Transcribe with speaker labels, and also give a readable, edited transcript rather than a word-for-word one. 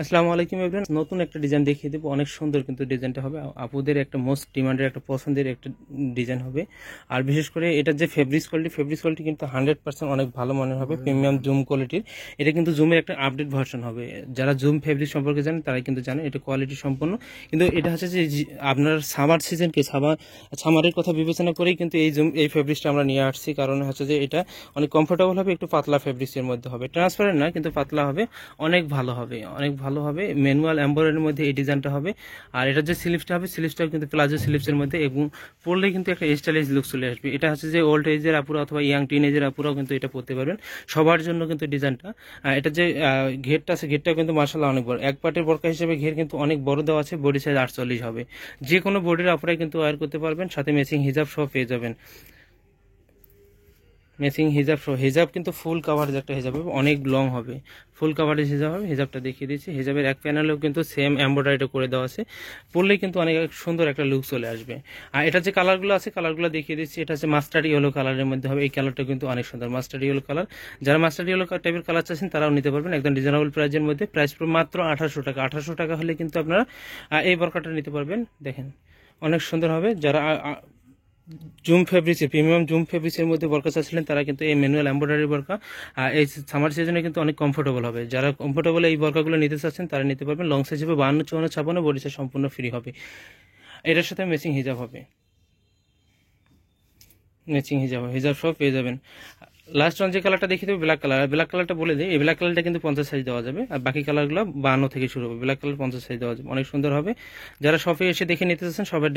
Speaker 1: আসসালামু আলাইকুম এভরিওয়ান, নতুন একটা ডিজাইন দেখিয়ে দেবো। অনেক সুন্দর কিন্তু ডিজাইনটা হবে, আপুদের একটা মোস্ট ডিমান্ডের একটা পছন্দের একটা ডিজাইন হবে। আর বিশেষ করে এটার যে ফেব্রিক্স কোয়ালিটি কিন্তু 100% অনেক ভালো মানের হবে, প্রিমিয়াম জুম কোয়ালিটির। এটা কিন্তু জুমের একটা আপডেট ভার্সন হবে। যারা জুম ফেব্রিক সম্পর্কে জানেন তারা কিন্তু জানেন এটা কোয়ালিটি সম্পন্ন। কিন্তু এটা হচ্ছে যে আপনার সামার সিজনকে সামারের কথা বিবেচনা করেই কিন্তু এই ফেব্রিক্সটা আমরা নিয়ে আসছি, কারণ হচ্ছে যে এটা অনেক কমফোর্টেবল হবে, একটু পাতলা ফেব্রিক্সের মধ্যে হবে, ট্রান্সপারেন্ট না কিন্তু পাতলা হবে, অনেক ভালো হবে, অনেক ভালো হবে। ম্যানুয়াল এমব্রয়ডারির মধ্যে এই ডিজাইনটা হবে। আর এটা যে স্লিভসটা হবে, স্লিভসটাও কিন্তু প্লাজো স্লিভসের মধ্যে, এবং পরলে কিন্তু একটা স্টাইলিশ লুক চলে আসবে। এটা হচ্ছে যে ওল্ড এজের আপুরা অথবা ইয়াং টিন এজের আপুরাও কিন্তু এটা পরতে পারবেন, সবার জন্য কিন্তু ডিজাইনটা। এটা যে ঘেরটা আছে, ঘেরটাও কিন্তু মার্শাল্লাহ অনেক বড়, এক পাটের বরকা হিসেবে ঘের কিন্তু অনেক বড় দেওয়া আছে। বডি সাইজ 48 হবে, যে কোনো বডির আপুরাই কিন্তু ওয়্যার করতে পারবেন, সাথে ম্যাচিং হিজাব সহ পেয়ে যাবেন। ম্যাচিং হিজাব সহ, হিজাব কিন্তু ফুল কাভারেজ একটা হিজাব হবে, অনেক লং হবে, ফুল কাভারেজ হিজাব হবে। হিজাবটা দেখিয়ে দিচ্ছি, হিজাবের এক প্যানেলেও কিন্তু সেম এমব্রয়ডারিটা করে দেওয়া আছে, পরলেই কিন্তু অনেক সুন্দর একটা লুক চলে আসবে। আর এটা যে কালারগুলো আছে, কালারগুলো দেখিয়ে দিচ্ছি। এটা হচ্ছে মাস্টার্ড ইয়েলো কালারের মধ্যে হবে, এই কালারটা কিন্তু অনেক সুন্দর, মাস্টার্ড ইয়েলো কালার। যারা মাস্টার্ড ইয়েলো টাইপের কালার চাচ্ছেন তারাও নিতে পারবেন, একদম রিজনেবল প্রাইসের মধ্যে। প্রাইস মাত্র 1800 টাকা। 1800 টাকা হলে কিন্তু আপনারা এই বরকাটা নিতে পারবেন। দেখেন অনেক সুন্দর হবে। যারা জুম ফেব্রিক্সের প্রিমিয়াম জুম ফেব্রিক্সের মধ্যে বরকা চাচ্ছিলেন তারা কিন্তু এই ম্যানুয়াল এমব্রয়ডারি বরকা এই সামার সিজনে কিন্তু অনেক কমফোর্টেবল হবে। যারা কমফোর্টেবল এই বরকাগুলো নিতে চাচ্ছেন তারা নিতে পারবেন। লং সাইজ হিসেবে 52, 54, 56, বডি সাইজ সম্পূর্ণ ফ্রি হবে। এটার সাথে ম্যাচিং হিজাব হবে, ম্যাচিং হিজাব হিজাব সব পেয়ে যাবেন। লাস্ট ওয়ান যে কালারটা দেখিয়ে দেবে ব্ল্যাক কালার, ব্ল্যাক কালারটা বলে দিই, এই ব্ল্যাক কালারটা কিন্তু 50 সাইজ দেওয়া যাবে, আর বাকি কালারগুলো 52 থেকে শুরু হবে। ব্ল্যাক কালার 50 সাইজ দেওয়া যাবে, অনেক সুন্দর হবে। যারা শপে এসে দেখে নিতে চাচ্ছেন সবাই